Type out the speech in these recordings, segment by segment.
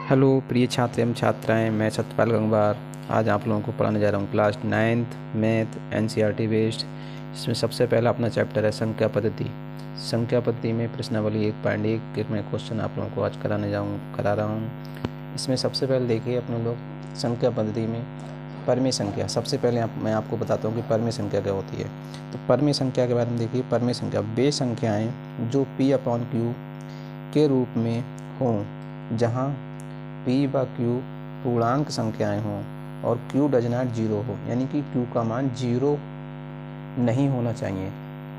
Hello प्रिय छात्र एवं छात्राएं, मैं सत्यपाल गंगवार आज आप लोगों को पढ़ाने जा रहा हूँ class 9th math NCERT based. इसमें सबसे पहला अपना चैप्टर है संख्या पद्धति। संख्या पद्धति में प्रश्नावली 1.1 के मैं क्वेश्चन आप लोगों को आज करा रहा हूँ। इसमें सबसे पहले देखिए अपने लोग संख्या पद्धति में परमेय संख्या। सबसे पहले मैं आपको बताता हूँ कि परमेय संख्या क्या होती है। तो परमेय संख्या के बारे में देखिए, परमेय संख्या वे संख्याएँ जो P/Q के रूप में हों जहाँ P व Q पूर्णांक संख्याएं हों और Q डज नॉट जीरो हो, यानी कि Q का मान जीरो नहीं होना चाहिए,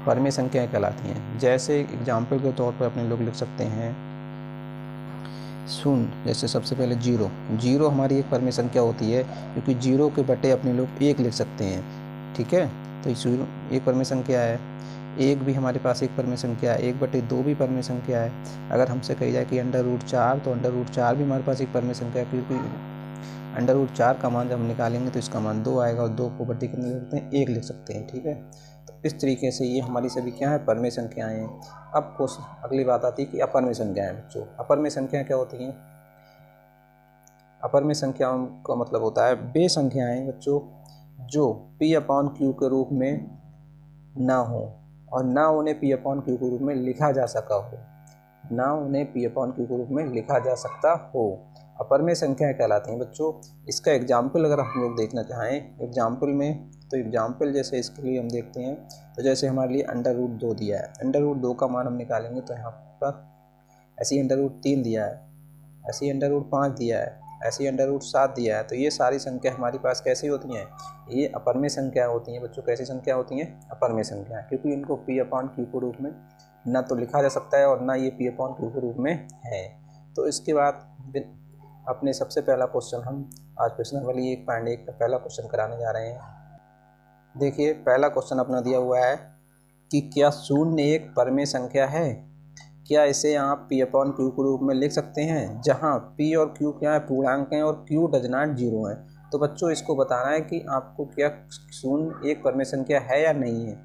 परमेय संख्याएं कहलाती हैं। जैसे एग्जाम्पल के तौर पर अपने लोग लिख सकते हैं शून्य। जैसे सबसे पहले जीरो हमारी एक परमेय संख्या होती है, क्योंकि जीरो के बटे अपने लोग एक लिख सकते हैं। ठीक है, तो जीरो एक परमेय संख्या है। एक भी हमारे पास एक परमेय संख्या है, 1/2 भी परमेय संख्या है। अगर हमसे कही जाए कि √4, तो √4 भी हमारे पास एक परमेय संख्या है, क्योंकि √4 का मान जब हम निकालेंगे तो इसका मान 2 आएगा और 2 को बटे कितने लिख सकते हैं, 1 लिख सकते हैं। ठीक है, तो इस तरीके से ये हमारी सभी क्या है, परमेय संख्याएं हैं। अब क्वेश्चन अगली बात आती है कि अपरमेय संख्याएं। बच्चों, अपरमेय संख्याएं क्या होती हैं? अपरमेय संख्याओं का मतलब होता है वे संख्याएं बच्चों जो P/Q के रूप में ना हो और ना उन्हें P/Q के रूप में लिखा जा सका हो, ना उन्हें P/Q के रूप में लिखा जा सकता हो, अपरमेय संख्याएं कहलाती हैं। बच्चों, इसका एग्जाम्पल अगर हम लोग देखना चाहें एग्जाम्पल में, तो एग्जाम्पल जैसे इसके लिए हम देखते हैं, तो जैसे हमारे लिए √2 दिया है, √2 का मान हम निकालेंगे तो यहाँ पर ऐसी √3 दिया है, ऐसी √5 दिया है, ऐसी √7 दिया है। तो ये सारी संख्या हमारी पास कैसी होती हैं? ये अपरमेय संख्या होती हैं। बच्चों, कैसी संख्या होती हैं? अपरमेय संख्या, क्योंकि इनको P/Q के रूप में ना तो लिखा जा सकता है और ना ये P/Q के रूप में है। तो इसके बाद अपने सबसे पहला क्वेश्चन हम आज प्रश्नावली 1.1 का पहला क्वेश्चन कराने जा रहे हैं। देखिए, पहला क्वेश्चन अपना दिया हुआ है कि क्या शून्य एक परमेय संख्या है? क्या इसे आप P/Q के रूप में लिख सकते हैं, जहां P और Q क्या है, पूर्णांक हैं और Q डज नॉट जीरो है। तो बच्चों, इसको बताना है कि आपको क्या शून्य एक परमेय संख्या है या नहीं है।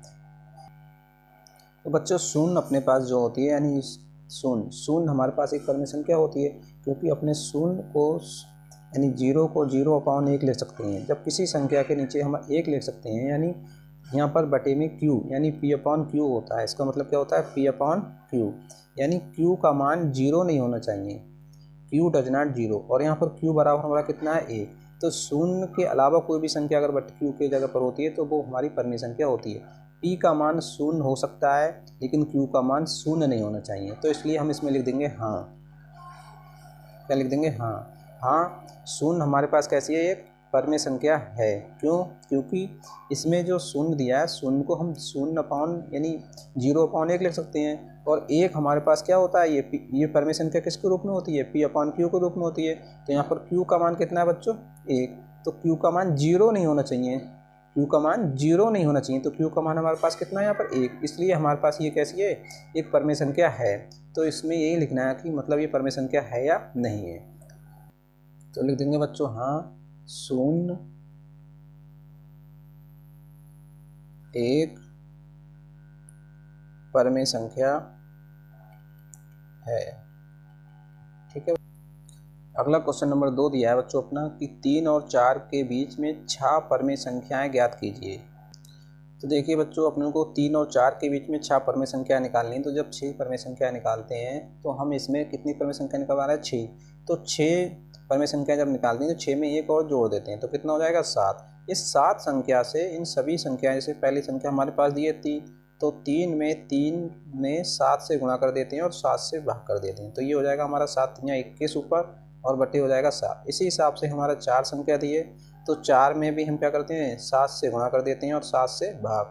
तो बच्चों, शून्य अपने पास जो होती है, यानी शून्य हमारे पास एक परमेय संख्या होती है, क्योंकि अपने शून्य को यानी जीरो को 0/1 लिख सकते हैं। जब किसी संख्या के नीचे हम 1 लिख सकते हैं, यानी यहाँ पर बटे में Q यानी P/Q होता है। इसका मतलब क्या होता है? P/Q, यानी Q का मान जीरो नहीं होना चाहिए, Q डज नॉट जीरो। और यहाँ पर Q बराबर हमारा कितना है? 1। तो शून्य के अलावा कोई भी संख्या अगर बटे Q की जगह पर होती है तो वो हमारी परमेय संख्या होती है। P का मान शून्य हो सकता है, लेकिन Q का मान शून्य नहीं होना चाहिए। तो इसलिए हम इसमें लिख देंगे हाँ। क्या लिख देंगे? हाँ। हाँ, शून्य हमारे पास कैसी है? एक परमेय संख्या है। क्यों? क्योंकि इसमें जो शून्य दिया है, शून्य को हम 0 यानी 0/1 लिख सकते हैं। और एक हमारे पास क्या होता है? ये परमेय संख्या किसके रूप में होती है? P/Q के रूप में होती है। तो यहाँ पर Q का मान कितना है बच्चों? 1। तो Q का मान जीरो नहीं होना चाहिए, Q का मान जीरो नहीं होना चाहिए। तो Q का मान हमारे पास कितना है? यहाँ पर 1। इसलिए हमारे पास ये कैसी है? एक परमेय संख्या है। तो इसमें यही लिखना है कि मतलब ये परमेय संख्या है या नहीं है। तो लिख देंगे बच्चों हाँ, शून्य एक परमेय संख्या है। ठीक है। अगला क्वेश्चन नंबर 2 दिया है बच्चों अपना कि 3 और 4 के बीच में 6 परमेय संख्याएं ज्ञात कीजिए। तो देखिए बच्चों, अपने को 3 और 4 के बीच में 6 परमेय संख्याएं निकालनी है। तो जब 6 परमेय संख्याएं निकालते हैं तो हम इसमें कितनी परमेय संख्या निकाल रहे हैं? 6। तो 6 परमेय संख्या जब निकालते हैं तो 6 में एक और जोड़ देते हैं, तो कितना हो जाएगा? 7। इस 7 संख्या से इन सभी संख्या, जैसे पहली संख्या हमारे पास दी है 3, तो 3 में 7 से गुणा कर देते हैं और 7 से भाग कर देते हैं। तो ये हो जाएगा हमारा 7 या 21 ऊपर और बटे हो जाएगा 7। इसी हिसाब से हमारा 4 संख्या दी है, तो 4 में भी हम क्या करते हैं? 7 से गुणा कर देते हैं और 7 से भाग।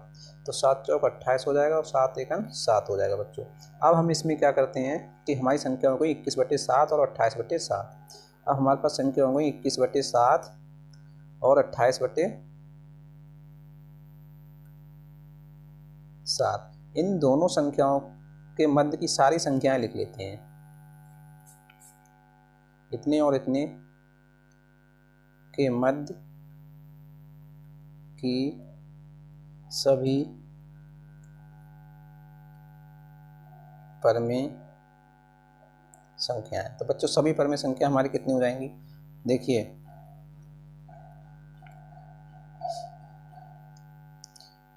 तो 7 चौक 28 हो जाएगा और 7 एकम 7 हो जाएगा बच्चों। अब हम इसमें क्या करते हैं कि हमारी संख्या हो गई 21/7 और 28/7। अब हमारे पास संख्या हो गई 21/7 और 28/7। इन दोनों संख्याओं के मध्य की सारी संख्याएं लिख लेते हैं। इतने और इतने के मध्य की सभी परमेय संख्याएं। तो बच्चों सभी परमेय संख्या हमारी कितनी हो जाएंगी, देखिए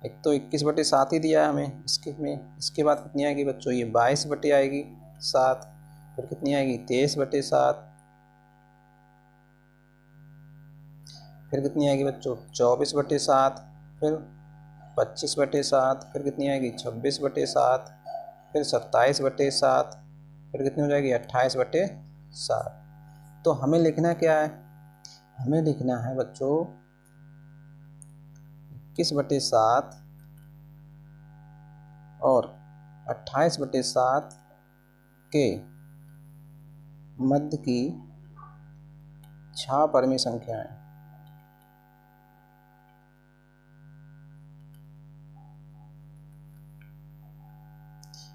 एक तो 21/7 ही दिया है हमें, इसके बाद कितनी आएगी बच्चों, ये 22 आएगी 7, फिर कितनी आएगी 23/7, फिर कितनी आएगी बच्चों 24/7, फिर 25/7, फिर कितनी आएगी 26/7, फिर 27/7, फिर कितनी हो जाएगी 28/7। तो हमें लिखना क्या है, हमें लिखना है बच्चों 21/7 और 28/7 के मध्य की 6 परमेय संख्याएं।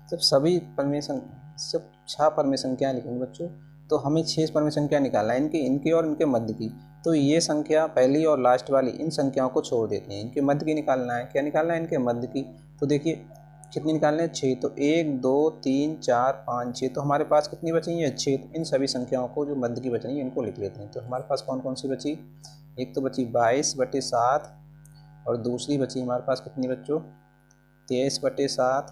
जब सभी परमेय सब 6 परमेय संख्याएं लिखेंगे बच्चों, तो हमें 6 परमेय संख्या निकालना है, इनके और इनके मध्य की। तो ये संख्या पहली और लास्ट वाली इन संख्याओं को छोड़ देते हैं, इनके मध्य की निकालना है। क्या निकालना है, इनके मध्य की। तो देखिए कितनी निकालना है, 6। तो 1 2 3 4 5 6, तो हमारे पास कितनी बची है 6। इन सभी संख्याओं को जो मध्य की बच रही है इनको लिख लेते हैं। तो हमारे पास कौन कौन सी बची, एक तो बची 22/7 और दूसरी बची हमारे पास कितनी बच्चों 23/7,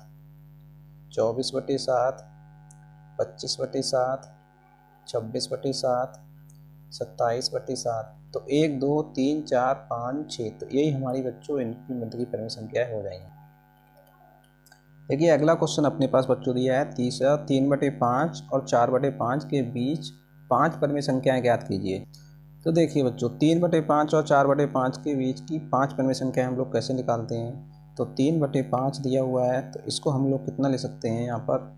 24/7, 25/7, 26/7, 27/7। तो 1 2 3 4 5 6, तो यही हमारी बच्चों इनकी मध्य की परमेय संख्या हो जाएंगी। देखिए अगला क्वेश्चन अपने पास बच्चों दिया है तीसरा, 3/5 और 4/5 के बीच 5 परमेय संख्याएं ज्ञात कीजिए। तो देखिए बच्चों 3/5 और 4/5 के बीच की 5 परमेय संख्याएं हम लोग कैसे निकालते हैं। तो 3/5 दिया हुआ है, तो इसको हम लोग कितना ले सकते हैं, यहाँ पर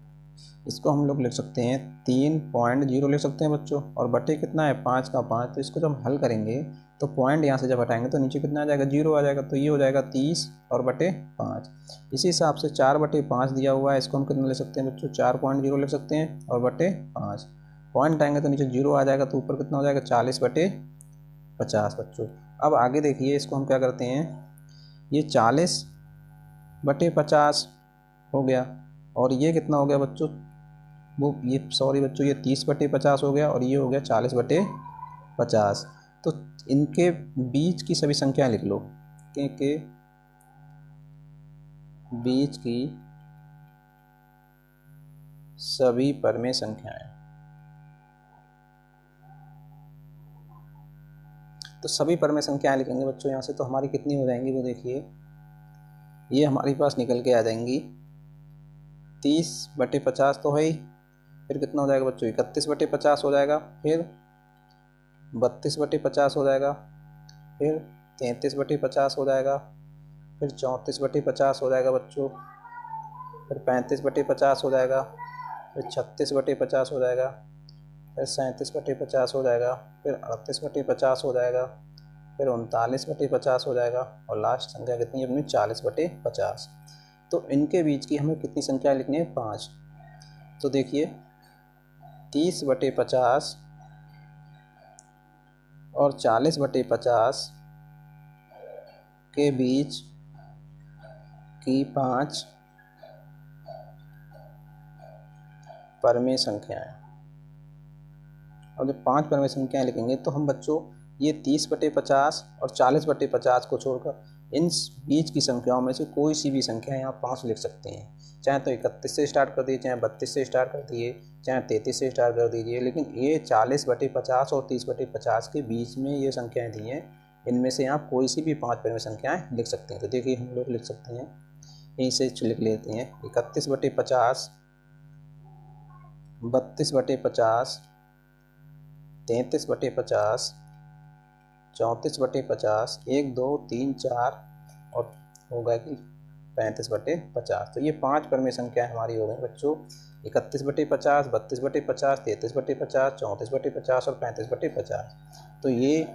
इसको हम लोग लिख सकते हैं 3.0 ले सकते हैं बच्चों, और बटे कितना है 5 का 5। तो इसको जब हल करेंगे तो पॉइंट यहाँ से जब हटाएंगे तो नीचे कितना आ जाएगा 0 आ जाएगा, तो ये हो जाएगा 30 और बटे 5। इसी हिसाब से 4/5 दिया हुआ है, इसको हम कितना ले सकते हैं बच्चों 4.0 ले सकते हैं और बटे 5। पॉइंट आएंगे तो नीचे 0 आ जाएगा, तो ऊपर कितना हो जाएगा 40/50 बच्चों। अब आगे देखिए इसको हम क्या करते हैं, ये 40/50 हो गया, और ये कितना हो गया बच्चों, वो ये सॉरी बच्चों ये 30/50 हो गया, और ये हो गया 40/50। तो इनके बीच की सभी संख्याएं लिख लो, इनके बीच की सभी परमेय संख्याएं। तो सभी परमेय संख्याएं लिखेंगे बच्चों यहाँ से, तो हमारी कितनी हो जाएंगी वो देखिए, ये हमारे पास निकल के आ जाएंगी 30/50 तो है ही, फिर कितना हो जाएगा बच्चों 31/50 हो जाएगा, फिर 32/50 हो जाएगा, फिर 33/50 हो जाएगा, फिर 34/50 हो जाएगा बच्चों, फिर 35/50 हो जाएगा, फिर 36/50 हो जाएगा, फिर 37/50 हो जाएगा, फिर 38/50 हो जाएगा, फिर 39/50 हो जाएगा, और लास्ट संख्या कितनी है अपनी 40/50। तो इनके बीच की हमें कितनी संख्या लिखनी है 5। तो देखिए 30/50 और 40/50 के बीच की 5 परमेय संख्याएं। और जब 5 परमेय संख्याएं लिखेंगे तो हम बच्चों ये 30/50 और 40/50 को छोड़कर इन बीच की संख्याओं में से कोई सी भी संख्या यहाँ 5 लिख सकते हैं। चाहे तो 31 से स्टार्ट कर दिए, चाहे 32 से स्टार्ट कर दिए, चाहे 33 से स्टार्ट कर दीजिए, लेकिन ये 40/50 और 30/50 के बीच में ये संख्याएं दी हैं, इनमें से आप कोई सी भी 5 परमेय संख्याएं लिख सकते हैं। तो देखिए हम लोग लिख सकते हैं, यहीं से लिख लेते हैं 31/50, 32/50, 33/50, 34/50, 1 2 3 4 और होगा कि 35/50। तो ये 5 परमेय संख्याएं हमारी हो गई बच्चों, 31/50, 32/50, 33/50, 34/50 और 35/50। तो ये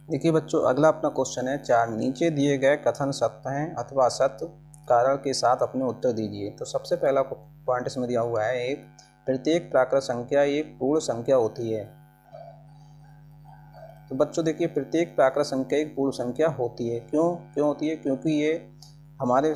देखिए बच्चों अगला अपना क्वेश्चन है 4, नीचे दिए गए कथन सत्य हैं अथवा असत्य कारण के साथ अपने उत्तर दीजिए। तो सबसे पहला पॉइंट इसमें दिया हुआ है, एक प्रत्येक प्राकृत संख्या एक पूर्ण संख्या होती है। तो बच्चों देखिए प्रत्येक प्राकृत संख्या एक पूर्ण संख्या होती है। क्यों होती है, क्योंकि ये हमारे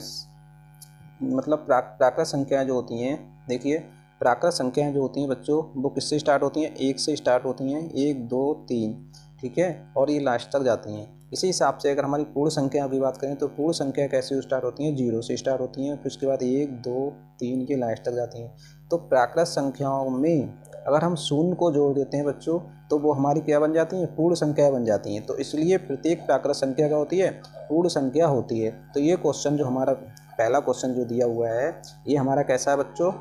मतलब प्राकृत संख्याएं जो होती हैं, देखिए प्राकृत संख्याएं जो होती हैं बच्चों वो किससे स्टार्ट होती हैं, 1 से स्टार्ट होती हैं, 1 2 3, ठीक है, और ये लास्ट तक जाती हैं। इसी हिसाब से अगर हमारी पूर्ण संख्या की बात करें तो पूर्ण संख्या कैसे स्टार्ट होती हैं, 0 से स्टार्ट होती हैं, फिर उसके बाद 1 2 3 ये लास्ट तक जाती हैं। तो प्राकृत संख्याओं में अगर हम शून्य को जोड़ देते हैं बच्चों तो वो हमारी क्या बन जाती हैं, पूर्ण संख्या बन जाती हैं। तो इसलिए प्रत्येक प्राकृत संख्या क्या होती है, पूर्ण संख्या होती है। तो ये क्वेश्चन जो हमारा पहला क्वेश्चन जो दिया हुआ है ये हमारा कैसा है बच्चों,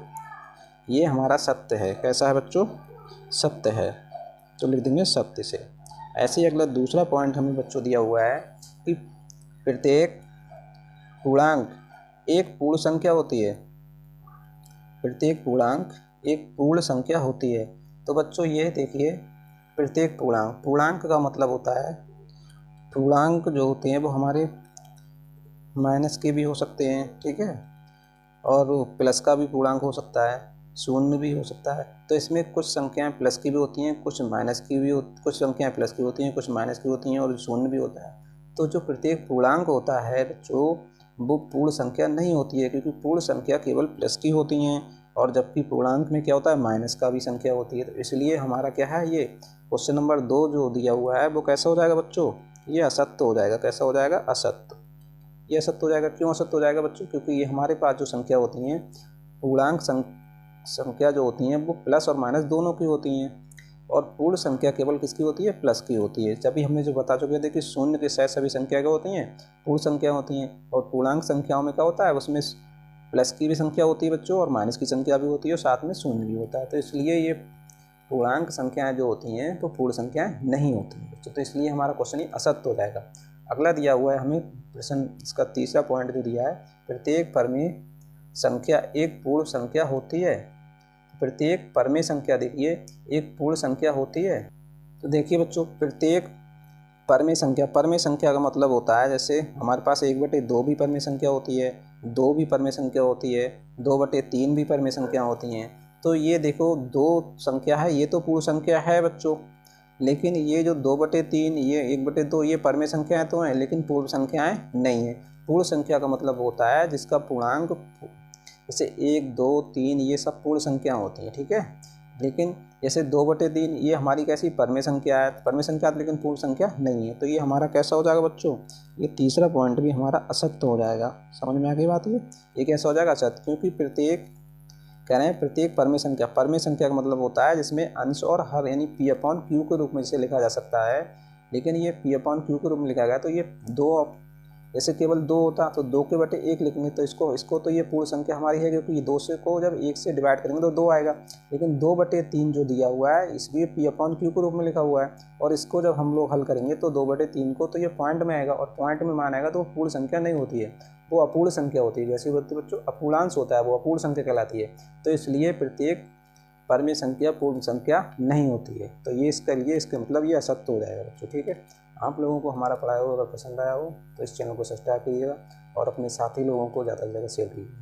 ये हमारा सत्य है। कैसा है बच्चों, सत्य है। तो लिख देंगे सत्य से। ऐसे ही अगला दूसरा पॉइंट हमें बच्चों दिया हुआ है कि प्रत्येक पूर्णांक एक पूर्ण संख्या होती है। प्रत्येक पूर्णांक एक पूर्ण संख्या होती है। तो बच्चों ये देखिए, प्रत्येक पूर्णांक, पूर्णांक का मतलब होता है, पूर्णांक जो होते हैं वो हमारे माइनस के भी हो सकते हैं, ठीक है, और प्लस का भी पूर्णांक हो सकता है, शून्य भी हो सकता है। तो इसमें कुछ संख्याएं प्लस की भी होती हैं, कुछ माइनस की भी कुछ संख्याएं प्लस की होती हैं, कुछ माइनस की होती हैं और शून्य भी होता है। तो जो प्रत्येक पूर्णांक होता है बच्चों वो पूर्ण संख्या नहीं होती है, क्योंकि पूर्ण संख्या केवल प्लस की होती हैं और जबकि पूर्णांक में क्या होता है, माइनस का भी संख्या होती है। तो इसलिए हमारा क्या है, ये क्वेश्चन नंबर 2 जो दिया हुआ है वो कैसा हो जाएगा बच्चों, ये असत्य हो जाएगा। कैसा हो जाएगा, असत्य। ये असत्य हो जाएगा। क्यों असत्य हो जाएगा बच्चों, क्योंकि ये हमारे पास जो संख्या होती हैं, पूर्णांक संख्या जो होती हैं वो प्लस और माइनस दोनों की होती हैं और पूर्ण संख्या केवल किसकी होती है, प्लस की होती है। जब भी हमने जो बता चुके थे कि शून्य के साथ सभी संख्या क्या होती हैं, पूर्ण संख्या होती हैं, और पूर्णांक संख्याओं में क्या होता है, उसमें प्लस की भी संख्या होती है बच्चों और माइनस की संख्या भी होती है और साथ में शून्य भी होता है। तो इसलिए ये पूर्णांक संख्याएं जो होती हैं तो पूर्ण संख्याएं नहीं होती हैं बच्चों। तो इसलिए हमारा क्वेश्चन ही असत्य हो जाएगा। अगला दिया हुआ है हमें प्रश्न, इसका तीसरा पॉइंट जो दिया है, प्रत्येक परमेय संख्या एक पूर्ण संख्या होती है। प्रत्येक परमेय संख्या देखिए एक पूर्ण संख्या होती है। तो देखिए बच्चों, प्रत्येक परमेय संख्या, परमेय संख्या का मतलब होता है जैसे हमारे पास 1/2 भी परमेय संख्या होती है, 2 भी परमेय संख्या होती है, 2/3 भी परमेय संख्या होती हैं। तो ये देखो 2 संख्या है, ये तो पूर्ण संख्या है बच्चों, लेकिन ये जो 2/3 ये 1/2 ये परमेय संख्याएं तो हैं लेकिन पूर्ण संख्याएं नहीं है। पूर्ण संख्या का मतलब होता है जिसका पूर्णांक, जैसे 1 2 3 ये सब पूर्ण संख्या होती हैं, ठीक है, लेकिन जैसे 2/3 ये हमारी कैसी परमेय संख्या है, परमेय संख्या लेकिन पूर्ण संख्या नहीं है। तो ये हमारा कैसा हो जाएगा बच्चों, ये तीसरा पॉइंट भी हमारा असत्य हो जाएगा। समझ में आ गई बात, ये कैसा हो जाएगा, असत्य, क्योंकि प्रत्येक कह रहे हैं प्रत्येक परमेय संख्या, परमेय संख्या का मतलब होता है जिसमें अंश और हर यानी P/Q के रूप में इसे लिखा जा सकता है, लेकिन ये P/Q के रूप में लिखा गया तो ये 2, जैसे केवल 2 होता तो 2/1 लिखेंगे तो इसको तो ये पूर्ण संख्या हमारी है, क्योंकि ये 2 से को जब 1 से डिवाइड करेंगे तो 2 आएगा। लेकिन 2/3 जो दिया हुआ है इसलिए P/Q के रूप में लिखा हुआ है, और इसको जब हम लोग हल करेंगे तो 2/3 को तो ये पॉइंट में आएगा और पॉइंट में मान आएगा तो वो पूर्ण संख्या नहीं होती है, वो अपूर्ण संख्या होती है। वैसे होती है बच्चों, अपूर्णांश होता है, वो अपूर्ण संख्या कहलाती है। तो इसलिए प्रत्येक परमेय संख्या पूर्ण संख्या नहीं होती है। तो ये इसका मतलब ये असत्य हो जाएगा बच्चों, ठीक है। आप लोगों को हमारा पढ़ाया हुआ अगर पसंद आया हो तो इस चैनल को सब्सक्राइब कीजिएगा और अपने साथी लोगों को ज़्यादा से ज़्यादा शेयर कीजिएगा।